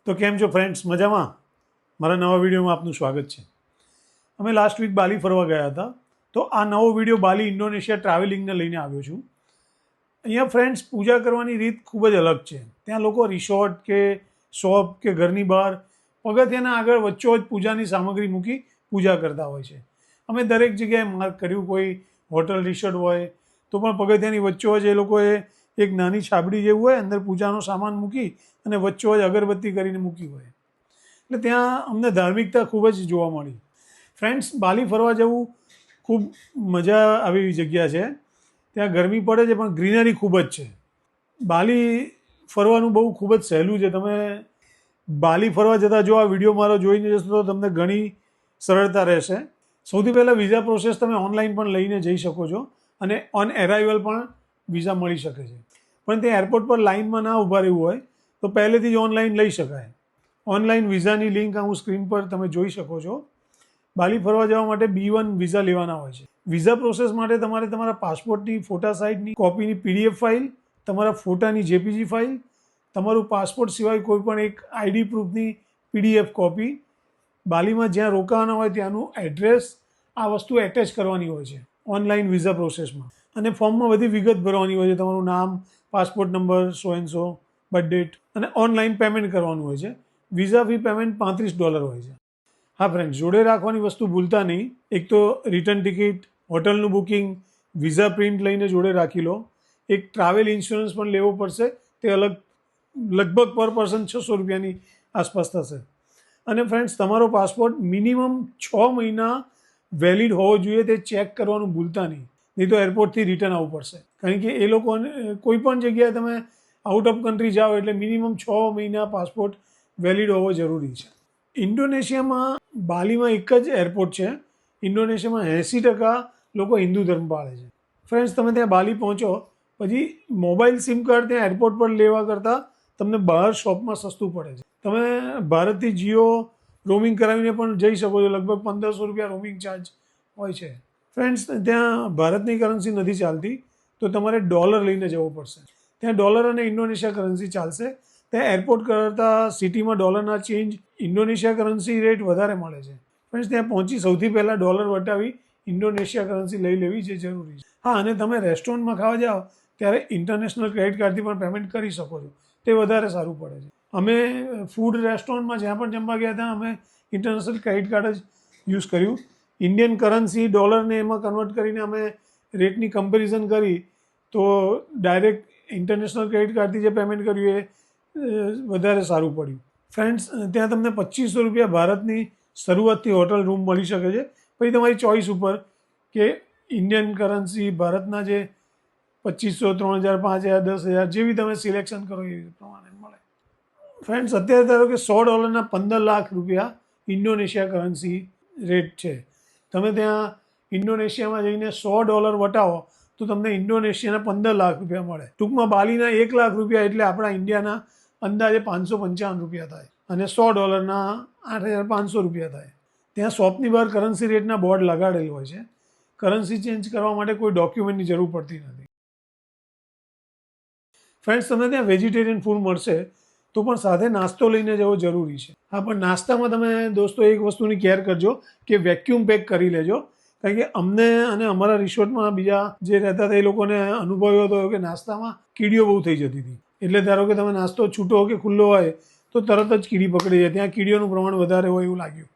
તો કેમ છો ફ્રેન્ડ્સ, મજામાં? મારા નવા વિડીયોમાં આપનું સ્વાગત છે. અમે લાસ્ટ વીક બાલી ફરવા ગયા હતા, તો આ નવો વિડીયો બાલી ઇન્ડોનેશિયા ટ્રાવેલિંગને લઈને આવ્યો છું. અહીંયા ફ્રેન્ડ્સ પૂજા કરવાની રીત ખૂબ જ અલગ છે. ત્યાં લોકો રિસોર્ટ કે શોપ કે ઘરની બહાર પગથિયાના આગળ વચ્ચોવચ્ચ પૂજાની સામગ્રી મૂકી પૂજા કરતા હોય છે. અમે દરેક જગ્યાએ માર્ક કર્યું, કોઈ હોટલ રિસોર્ટ હોય તો પણ પગથિયાની વચ્ચોવચ્ચ એ લોકોએ એક નાની છાબડી જેવું હોય, અંદર પૂજાનો સામાન મૂકી અને વચ્ચોવચ્ચ અગરબત્તી કરીને મૂકી હોય. એટલે ત્યાં અમને ધાર્મિકતા ખૂબ જ જોવા મળી. ફ્રેન્ડ્સ, બાલી ફરવા જવું ખૂબ મજા આવે એવી જગ્યા છે. ત્યાં ગરમી પડે છે પણ ગ્રીનરી ખૂબ જ છે. બાલી ફરવાનું બહુ ખૂબ જ સહેલું છે. તમે બાલી ફરવા જતાં જો આ વિડીયો મારો જોઈને જશો તો તમને ઘણી સરળતા રહેશે. સૌથી પહેલાં વિઝા પ્રોસેસ તમે ઓનલાઈન પણ લઈને જઈ શકો છો અને ઓન એરાઇવલ પણ વિઝા મળી શકે છે. પણ ત્યાં એરપોર્ટ પર લાઇનમાં ના ઊભા રહેવું હોય તો પહેલેથી જ ઓનલાઈન લઈ શકાય. ઓનલાઈન વિઝાની લિંક હું સ્ક્રીન પર તમે જોઈ શકો છો. બાલી ફરવા જવા માટે B1 વિઝા લેવાના હોય છે. વિઝા પ્રોસેસ માટે તમારે તમારા પાસપોર્ટની ફોટા સાઇઝની કોપીની PDF ફાઇલ, તમારા ફોટાની JPG ફાઇલ, તમારું પાસપોર્ટ સિવાય કોઈ પણ એક ID પ્રૂફની PDF કોપી, બાલીમાં જ્યાં રોકાવાના હોય ત્યાંનું એડ્રેસ, આ વસ્તુ એટેચ કરવાની હોય છે ઓનલાઈન વિઝા પ્રોસેસમાં. અને ફોર્મમાં બધી વિગત ભરવાની હોય છે, તમારું નામ, passport number, so and so, birth date, અને ઓનલાઈન પેમેન્ટ કરવાનું હોય છે. વિઝા ફી પેમેન્ટ $35 હોય છે. હા ફ્રેન્ડ, જોડે રાખવાની વસ્તુ ભૂલતા નહીં. એક તો રિટર્ન ટિકિટ, હોટલનું બુકિંગ, વિઝા પ્રિન્ટ લઈને જોડે રાખી લો. એક ટ્રાવેલ ઇન્સ્યોરન્સ પણ લેવો પડશે, તે અલગ લગભગ પર પર્સન $600 આસપાસ થશે. અને ફ્રેન્ડ્સ, તમારો પાસપોર્ટ મિનિમમ 6 મહિના વેલિડ હોવો જોઈએ, તે ચેક કરવાનું ભૂલતા નહીં. નહીં તો એરપોર્ટથી રિટર્ન આવવું પડશે. કારણ કે એ લોકોને કોઈ પણ જગ્યાએ તમે આઉટ ઓફ કન્ટ્રી જાઓ એટલે મિનિમમ 6 મહિના પાસપોર્ટ વેલિડ હોવો જરૂરી છે. ઇન્ડોનેશિયામાં બાલીમાં એક જ એરપોર્ટ છે. ઇન્ડોનેશિયામાં 80% લોકો હિન્દુ ધર્મ પાળે છે. ફ્રેન્ડ્સ, તમે ત્યાં બાલી પહોંચો પછી મોબાઈલ સિમ કાર્ડ ત્યાં એરપોર્ટ પર લેવા કરતાં તમને બહાર શોપમાં સસ્તું પડે છે. તમે ભારતથી જીઓ રોમિંગ કરાવીને પણ જઈ શકો છો. લગભગ $1500 રોમિંગ ચાર્જ હોય છે. ફ્રેન્ડ્સ, ત્યાં ભારતની કરન્સી નથી ચાલતી તો તમારે ડોલર લઈને જવું પડશે. ત્યાં ડોલર અને ઇન્ડોનેશિયા કરન્સી ચાલશે. ત્યાં એરપોર્ટ કરતાં સિટીમાં ડોલરના ચેન્જ ઇન્ડોનેશિયા કરન્સી રેટ વધારે મળે છે. ફ્રેન્ડ્સ, ત્યાં પહોંચી સૌથી પહેલાં ડોલર વટાવી ઇન્ડોનેશિયા કરન્સી લઈ લેવી જે જરૂરી છે. હા, અને તમે રેસ્ટોરન્ટમાં ખાવા જાઓ ત્યારે ઇન્ટરનેશનલ ક્રેડિટ કાર્ડથી પણ પેમેન્ટ કરી શકો છો. તે વધારે સારું પડે છે. અમે ફૂડ રેસ્ટોરન્ટમાં જ્યાં પણ જમવા ગયા હતા અમે ઇન્ટરનેશનલ ક્રેડિટ કાર્ડ જ યુઝ કર્યું. ઇન્ડિયન કરન્સી ડોલરને એમાં કન્વર્ટ કરીને અમે રેટની કમ્પેરિઝન કરી તો ડાયરેક્ટ ઇન્ટરનેશનલ ક્રેડિટ કાર્ડથી જે પેમેન્ટ કર્યું એ વધારે સારું પડ્યું. ફ્રેન્ડ્સ, ત્યાં તમને $2500 ભારતની શરૂઆતથી હોટલ રૂમ મળી શકે છે. પછી તમારી ચોઈસ ઉપર કે ઇન્ડિયન કરન્સી ભારતના જે 2500, 3000, 5000, 10,000 જેવી તમે સિલેક્શન કરો એ પ્રમાણે મળે. ફ્રેન્ડ્સ, અત્યારે ધારો કે $100 15 લાખ રૂપિયા ઇન્ડોનેશિયા કરન્સી રેટ છે. તમે ત્યાં ઇન્ડોનેશિયામાં જઈને $100 વટાવો તો તમને ઇન્ડોનેશિયાના 15 લાખ રૂપિયા મળે. ટૂંકમાં બાલીના 1 લાખ રૂપિયા એટલે આપણા ઇન્ડિયાના અંદાજે $555 થાય અને $100ના $8,500 થાય. ત્યાં શોપની બહાર કરન્સી રેટના બોર્ડ લગાડેલું હોય છે. કરન્સી ચેન્જ કરવા માટે કોઈ ડોક્યુમેન્ટની જરૂર પડતી નથી. ફ્રેન્ડ્સ, તમને ત્યાં વેજીટેરિયન ફૂડ મળશે તો પણ સાથે નાસ્તો લઈને જવો જરૂરી છે. હા, પણ નાસ્તામાં તમે દોસ્તો એક વસ્તુની કેર કરજો કે વેક્યુમ પેક કરી લેજો. કારણ કે અમને અને અમારા રિસોર્ટમાં બીજા જે રહેતા હતા એ લોકોને અનુભવ્યો હતો કે નાસ્તામાં કીડીઓ બહુ થઈ જતી હતી. એટલે ધારો કે તમે નાસ્તો છૂટો કે ખુલ્લો હોય તો તરત જ કીડી પકડી જાય. ત્યાં કીડીઓનું પ્રમાણ વધારે હોય એવું લાગ્યું.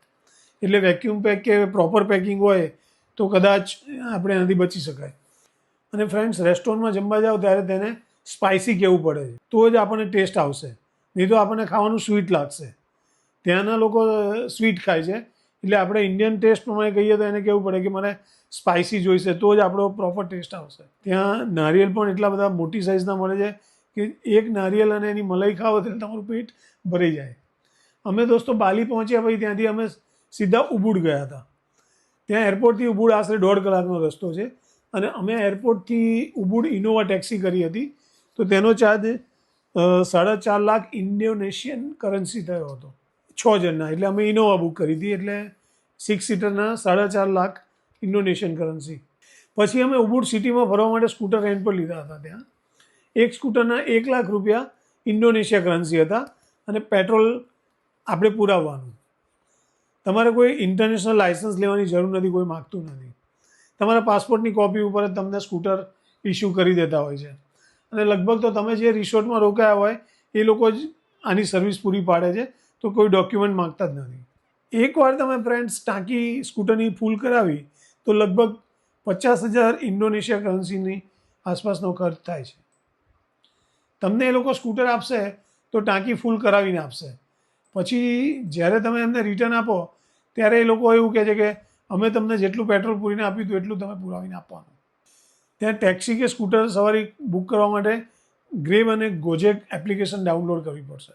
એટલે વેક્યુમ પેક કે પ્રોપર પેકિંગ હોય તો કદાચ આપણે એનાથી બચી શકાય. અને ફ્રેન્ડ્સ, રેસ્ટોરન્ટમાં જમવા જાઓ ત્યારે તેને સ્પાઇસી કહેવું પડે છે તો જ આપણને ટેસ્ટ આવશે. નહીં તો આપણને ખાવાનું સ્વીટ લાગશે. ત્યાંના લોકો સ્વીટ ખાય છે એટલે આપણે ઇન્ડિયન ટેસ્ટ પ્રમાણે કહીએ તો એને કહેવું પડે કે મને સ્પાઇસી જોઈશે તો જ આપણો પ્રોપર ટેસ્ટ આવશે. ત્યાં નારિયેલ પણ એટલા બધા મોટી સાઇઝના મળે છે કે એક નારિયેલ અને એની મલાઈ ખાઓ એટલે તમારું પેટ ભરાઈ જાય. અમે દોસ્તો બાલી પહોંચ્યા પછી ત્યાંથી અમે સીધા ઉબુડ ગયા હતા. ત્યાં એરપોર્ટથી ઉબુડ આશરે 1.5 કલાકનો રસ્તો છે અને અમે એરપોર્ટથી ઉબુડ ઇનોવા ટેક્સી કરી હતી તો તેનો ચાર્જ 4.5 લાખ ઇન્ડોનેશિયન કરન્સી થયો હતો 6 જણના. એટલે અમે ઇનોવા બુક કરી હતી એટલે 6 સીટરના 4.5 લાખ ઇન્ડોનેશિયન કરન્સી. પછી અમે ઉબુડ સિટીમાં ફરવા માટે સ્કૂટર રેન્ટ પર લીધા હતા. ત્યાં એક સ્કૂટરના 1 લાખ રૂપિયા ઇન્ડોનેશિયા કરન્સી હતા અને પેટ્રોલ આપણે પુરાવવાનું. તમારે કોઈ ઇન્ટરનેશનલ લાઇસન્સ લેવાની જરૂર નથી, કોઈ માગતું નથી. તમારા પાસપોર્ટની કોપી ઉપર જ તમને સ્કૂટર ઇસ્યુ કરી દેતા હોય છે. અને લગભગ તો તમે જે રિસોર્ટમાં રોકાયા હોય એ લોકો જ આની સર્વિસ પૂરી પાડે છે, તો કોઈ ડોક્યુમેન્ટ માગતા જ નથી. એકવાર તમે ફ્રેન્ડ્સ ટાંકી સ્કૂટરની ફૂલ કરાવી તો લગભગ 50,000 ઇન્ડોનેશિયા કરન્સીની આસપાસનો ખર્ચ થાય છે. તમને એ લોકો સ્કૂટર આપશે તો ટાંકી ફૂલ કરાવીને આપશે. પછી જ્યારે તમે એમને રિટર્ન આપો ત્યારે એ લોકો એવું કહે છે કે અમે તમને જેટલું પેટ્રોલ પૂરીને આપ્યું હતું એટલું તમે પુરાવીને આપવાનું. ત્યાં ટેક્સી કે સ્કૂટર સવારી બુક કરવા માટે ગ્રેબ અને ગોજેક એપ્લિકેશન ડાઉનલોડ કરવી પડશે.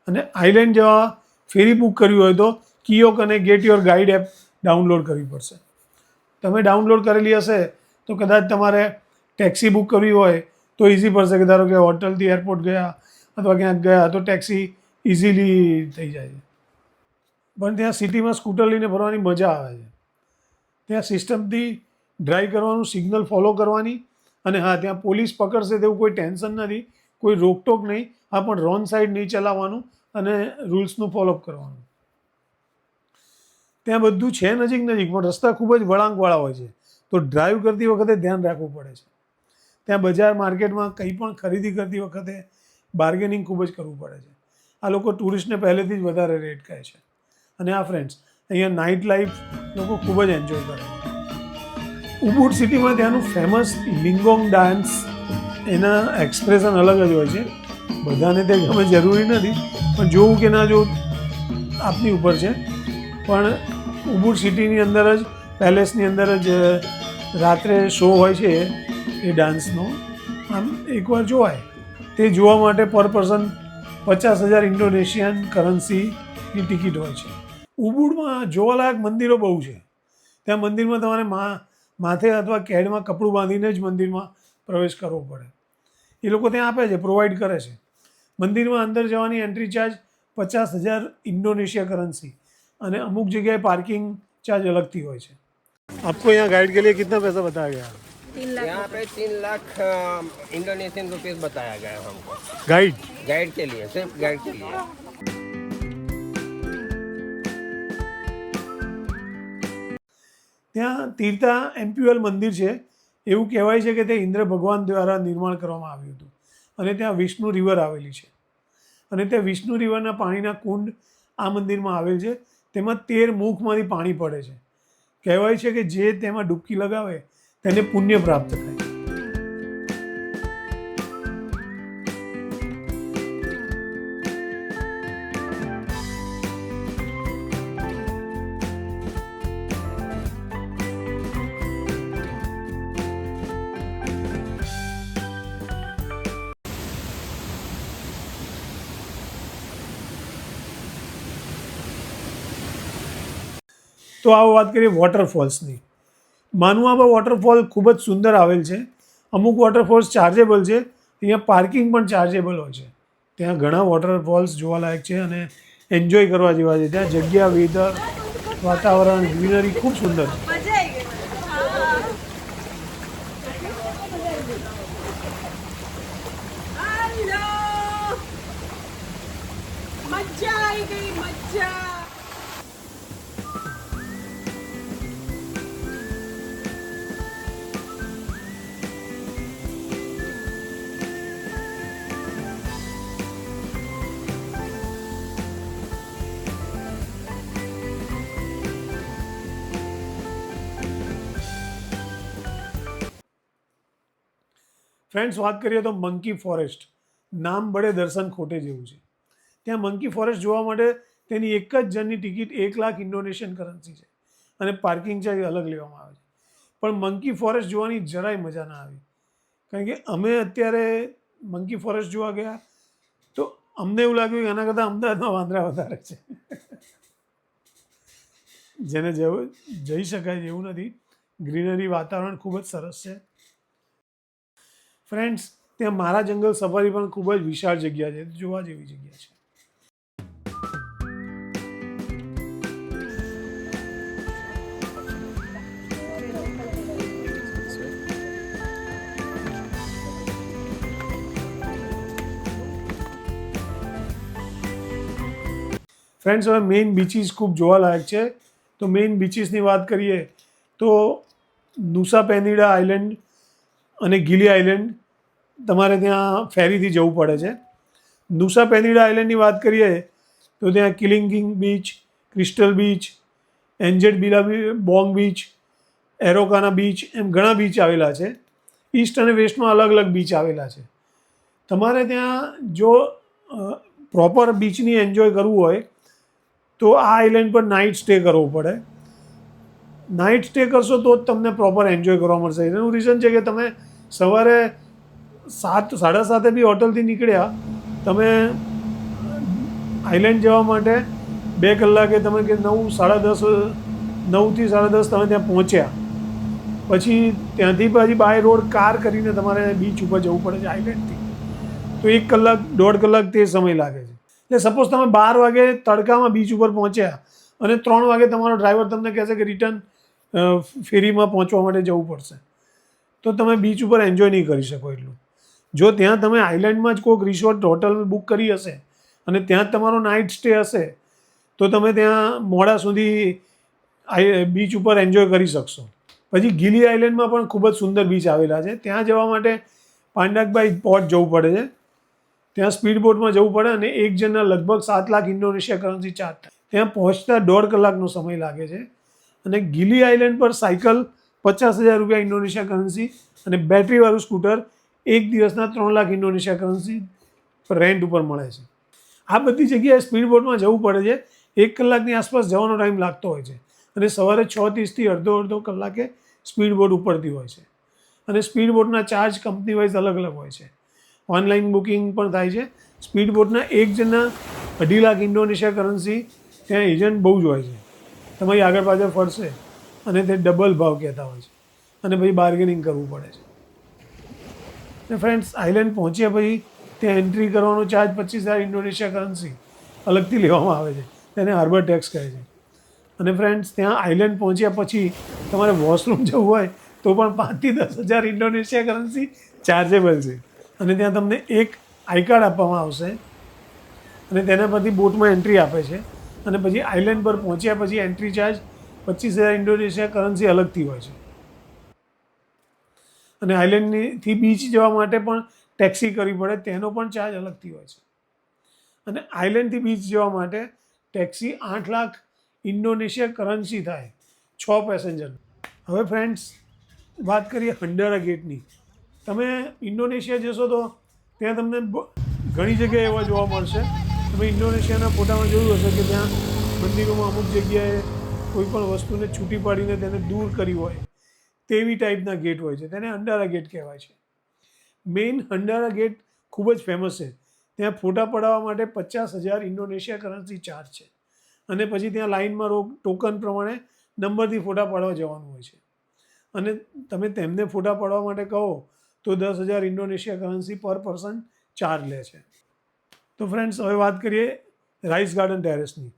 અને આઇલેન્ડ જેવા ફેરી બુક કરવી હોય તો કિયોક અને get your guide app download કરવી પડશે. તમે ડાઉનલોડ કરેલી હશે તો કદાચ તમારે ટેક્સી બુક કરવી હોય તો ઇઝી પડશે, કે ધારો કે હોટલથી એરપોર્ટ ગયા અથવા ક્યાંક ગયા તો ટેક્સી ઇઝીલી થઈ જાય છે. પણ ત્યાં સિટીમાં સ્કૂટર લઈને ફરવાની મજા આવે છે. ત્યાં સિસ્ટમથી ડ્રાઈવ કરવાનું, સિગ્નલ ફોલો કરવાની, અને હા, ત્યાં પોલીસ પકડશે તેવું કોઈ ટેન્શન નથી, કોઈ રોકટોક નહીં. હા, પણ રોંગ સાઈડ નહીં ચલાવવાનું અને રૂલ્સનું ફોલોઅપ કરવાનું. ત્યાં બધું છે નજીક પણ રસ્તા ખૂબ જ વળાંકવાળા હોય છે, તો ડ્રાઈવ કરતી વખતે ધ્યાન રાખવું પડે છે. ત્યાં બજાર માર્કેટમાં કંઈ પણ ખરીદી કરતી વખતે બાર્ગેનિંગ ખૂબ જ કરવું પડે છે. આ લોકો ટુરિસ્ટને પહેલેથી જ વધારે રેટ કહે છે. અને આ ફ્રેન્ડ્સ, અહીંયા નાઇટ લાઈફ લોકો ખૂબ જ એન્જોય કરે છે. ઉબુડ સિટીમાં ત્યાંનું ફેમસ લિંગોંગ ડાન્સ, એના એક્સપ્રેશન અલગ જ હોય છે. બધાને તે ગમે જરૂરી નથી, પણ જોવું કે ના જોવું આપની ઉપર છે. પણ ઉબુડ સિટીની અંદર જ, પેલેસની અંદર જ રાત્રે શો હોય છે એ ડાન્સનો. આમ એકવાર જોવાય. તે જોવા માટે પર પર્સન 50,000 ઇન્ડોનેશિયન કરન્સીની ટિકિટ હોય છે. ઉબુડમાં જોવાલાયક મંદિરો બહુ છે. ત્યાં મંદિરમાં તમારે માથે અથવા કેડમાં કપડું બાંધીને જ મંદિરમાં પ્રવેશ કરવો પડે. એ લોકો ત્યાં આપે છે, પ્રોવાઈડ કરે છે. મંદિરમાં અંદર જવાની એન્ટ્રી ચાર્જ 50,000 ઇન્ડોનેશિયા કરન્સી, અને અમુક જગ્યાએ પાર્કિંગ ચાર્જ અલગથી હોય છે. आपको यहाँ गाइड के लिए कितना पैसा बताया गया? 3 लाख। यहाँ पे 3 लाख इंडोनेशियन रुपीस बताया गया हमको, गाइड के लिए, सिर्फ गाइड के लिए. ત્યાં તીર્થા એમ્પ્યુઅલ મંદિર છે. એવું કહેવાય છે કે તે ઇન્દ્ર ભગવાન દ્વારા નિર્માણ કરવામાં આવ્યું હતું. અને ત્યાં વિષ્ણુ રિવર આવેલી છે. અને ત્યાં વિષ્ણુ રિવરના પાણીના કુંડ આ મંદિરમાં આવેલ છે. તેમાં 13 મુખમાંથી પાણી પડે છે. કહેવાય છે કે જે તેમાં ડૂબકી લગાવે તેને પુણ્ય પ્રાપ્ત થાય. તો આવો વાત કરીએ વોટરફોલ્સની. માનુઆબા વોટરફોલ ખૂબ જ સુંદર આવેલ છે. અમુક વોટરફોલ્સ ચાર્જેબલ છે. અહીંયા પાર્કિંગ પણ ચાર્જેબલ હોય છે. ત્યાં ઘણા વોટરફોલ્સ જોવાલાયક છે અને એન્જોય કરવા જેવા છે. ત્યાં જગ્યા, વેધર, વાતાવરણ, ગ્રીનરી ખૂબ સુંદર છે. મજા આવી ગઈ, મજા. ફ્રેન્ડ્સ, વાત કરીએ તો મંકી ફોરેસ્ટ. નામ બડે દર્શન ખોટે જેવું છે. ત્યાં મંકી ફોરેસ્ટ જોવા માટે તેની એક જ જણની ટિકિટ 1 લાખ ઇન્ડોનેશિયન કરન્સી છે, અને પાર્કિંગ ચાર્જ અલગ લેવામાં આવે છે. પણ મંકી ફોરેસ્ટ જોવાની જરાય મજા ના આવી. કારણ કે અમે અત્યારે મંકી ફોરેસ્ટ જોવા ગયા તો અમને એવું લાગ્યું કે એના કરતાં અમદાવાદમાં વાંદરા વધારે છે. જેને જઈ શકાય જેવું નથી. ગ્રીનરી, વાતાવરણ ખૂબ જ સરસ છે. ફ્રેન્ડ્સ, ત્યાં મારા જંગલ સફારી પણ ખૂબ જ વિશાળ જગ્યા છે, જોવા જેવી જગ્યા છે. ફ્રેન્ડ્સ, હવે મેઇન બીચીસ ખૂબ જોવાલાયક છે. તો મેઇન બીચીસની વાત કરીએ તો નુસા પેનિડા આઇલેન્ડ અને ગિલી આઇલેન્ડ તમારે ત્યાં ફેરીથી જવું પડે છે. નુસા પેનિડા આઇલેન્ડની વાત કરીએ તો ત્યાં Kelingking beach, crystal beach, angel's billabong beach, એરોકાના બીચ એમ ઘણા બીચ આવેલા છે. ઈસ્ટ અને વેસ્ટમાં અલગ અલગ બીચ આવેલા છે. તમારે ત્યાં જો પ્રોપર બીચની એન્જોય કરવું હોય તો આ આઇલેન્ડ પર નાઇટ સ્ટે કરવો પડે. નાઇટ સ્ટે કરશો તો જ તમને પ્રોપર એન્જોય કરવા મળશે. એનું રીઝન છે કે તમે સવારે 7, 7:30 બી હોટલથી નીકળ્યા, તમે આઇલેન્ડ જવા માટે 2 કલાકે તમે કે 9, 10:30, 9થી 10:30 તમે ત્યાં પહોંચ્યા, પછી ત્યાંથી પાછી બાય રોડ કાર કરીને તમારે બીચ ઉપર જવું પડે છે આઇલેન્ડથી. તો 1 કલાક 1.5 કલાક તે સમય લાગે છે. એટલે સપોઝ તમે 12 વાગે તડકામાં બીચ ઉપર પહોંચ્યા અને 3 વાગે તમારો ડ્રાઈવર તમને કહેશે કે રિટર્ન ફેરીમાં પહોંચવા માટે જવું પડશે, તો તમે બીચ ઉપર એન્જોય નહીં કરી શકો એટલું. જો ત્યાં તમે આઇલેન્ડમાં જ કોઈક રિસોર્ટ હોટલ બુક કરી હશે અને ત્યાં જ તમારો નાઇટ સ્ટે હશે તો તમે ત્યાં મોડા સુધી બીચ ઉપર એન્જોય કરી શકશો. પછી ગિલી આઇલેન્ડમાં પણ ખૂબ જ સુંદર બીચ આવેલા છે. ત્યાં જવા માટે પાંડાકબાઈ પોર્ટ જવું પડે છે. ત્યાં સ્પીડ બોટમાં જવું પડે અને એક જણના લગભગ 7 લાખ ઇન્ડોનેશિયા કરન્સી ચાર્જ થાય. ત્યાં પહોંચતા 1.5 કલાકનો સમય લાગે છે. અને ગિલી આઇલેન્ડ પર સાયકલ 50,000 રૂપિયા ઇન્ડોનેશિયા કરન્સી અને બેટરીવાળું સ્કૂટર 1 દિવસના 3 લાખ ઇન્ડોનેશિયા કરન્સી રેન્ટ ઉપર મળે છે. આ બધી જગ્યાએ સ્પીડ બોટમાં જવું પડે છે. 1 કલાકની આસપાસ જવાનો ટાઈમ લાગતો હોય છે અને સવારે 6:30થી અડધો કલાકે સ્પીડ બોટ ઉપડતી હોય છે. અને સ્પીડ બોટના ચાર્જ કંપની વાઇઝ અલગ અલગ હોય છે. ઓનલાઈન બુકિંગ પણ થાય છે. સ્પીડ બોટના એક જણના 2.5 લાખ ઇન્ડોનેશિયા કરન્સી ત્યાં એજન્ટ બહુ જ હોય છે. તમારી આગળ પાછળ ફરશે અને તે ડબલ ભાવ કહેતા હોય છે અને પછી બાર્ગેનિંગ કરવું પડે છે. ને ફ્રેન્ડ્સ, આઇલેન્ડ પહોંચ્યા પછી ત્યાં એન્ટ્રી કરવાનો ચાર્જ 25,000 ઇન્ડોનેશિયા કરન્સી અલગથી લેવામાં આવે છે. તેને હાર્બર ટેક્સ કહે છે. અને ફ્રેન્ડ્સ, ત્યાં આઇલેન્ડ પહોંચ્યા પછી તમારે વોશરૂમ જવું હોય તો પણ 5,000 થી 10,000 ઇન્ડોનેશિયા કરન્સી ચાર્જેબલ છે. અને ત્યાં તમને એક આઈ કાર્ડ આપવામાં આવશે અને તેના પરથી બોટમાં એન્ટ્રી આપે છે. અને પછી આઇલેન્ડ પર પહોંચ્યા પછી એન્ટ્રી ચાર્જ 25,000 ઇન્ડોનેશિયા કરન્સી અલગથી હોય છે. અને આઇલેન્ડથી બીચ જવા માટે પણ ટેક્સી કરવી પડે, તેનો પણ ચાર્જ અલગથી હોય છે. અને આઇલેન્ડથી બીચ જવા માટે ટેક્સી 8 લાખ ઇન્ડોનેશિયા કરન્સી થાય 6 પેસેન્જર. હવે ફ્રેન્ડ્સ, વાત કરીએ હંડારા ગેટની. તમે ઇન્ડોનેશિયા જશો તો ત્યાં તમને ઘણી જગ્યાએ એવા જોવા મળશે. તમે ઇન્ડોનેશિયાના ફોટામાં જોયું હશે કે ત્યાં મંદિરોમાં અમુક જગ્યાએ કોઈ પણ વસ્તુને છૂટી પાડીને તેને દૂર કરી હોય તેવી ટાઈપના ગેટ હોય છે. તેને હંડારા ગેટ કહેવાય છે. મેઇન હંડારા ગેટ ખૂબ જ ફેમસ છે. ત્યાં ફોટા પડાવવા માટે 50,000 ઇન્ડોનેશિયા કરન્સી ચાર્જ છે. અને પછી ત્યાં લાઇનમાં ટોકન પ્રમાણે નંબરથી ફોટા પાડવા જવાનું હોય છે. અને તમે તેમને ફોટા પાડવા માટે કહો તો 10,000 Indonesia currency per person charge લે છે. તો ફ્રેન્ડ્સ, હવે વાત કરીએ રાઈસ ગાર્ડન ટેરેસની.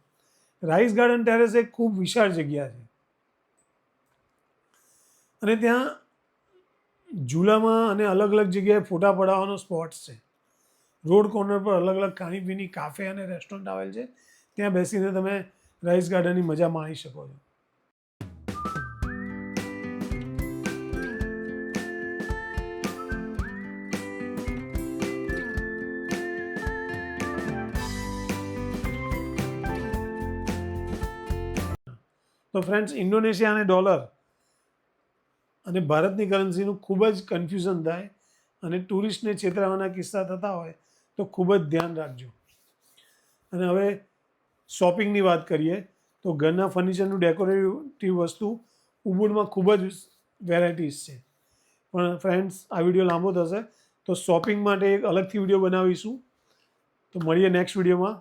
રાઈસ ગાર્ડન ટેરેસ એક ખૂબ વિશાળ જગ્યા છે અને ત્યાં ઝૂલામાં અને અલગ અલગ જગ્યાએ ફોટા પડાવવાનો સ્પોટ્સ છે. રોડ કોર્નર પર અલગ અલગ ખાણીપીણી કાફે અને રેસ્ટોરન્ટ આવેલ છે. ત્યાં બેસીને તમે રાઈસ ગાર્ડનની મજા માણી શકો છો. તો ફ્રેન્ડ્સ, ઇન્ડોનેશિયા અને ડોલર અને ભારતની કરન્સીનું ખૂબ જ કન્ફ્યુઝન થાય અને ટુરિસ્ટને છેતરાવાના કિસ્સા થતા હોય તો ખૂબ જ ધ્યાન રાખજો. અને હવે શોપિંગની વાત કરીએ તો ઘરના ફર્નિચરનું ડેકોરેટિવ વસ્તુ ઉબુડમાં ખૂબ જ વેરાયટીઝ છે. પણ ફ્રેન્ડ્સ, આ વિડીયો લાંબો થશે તો શોપિંગ માટે એક અલગથી વિડીયો બનાવીશું. તો મળીએ નેક્સ્ટ વિડીયોમાં.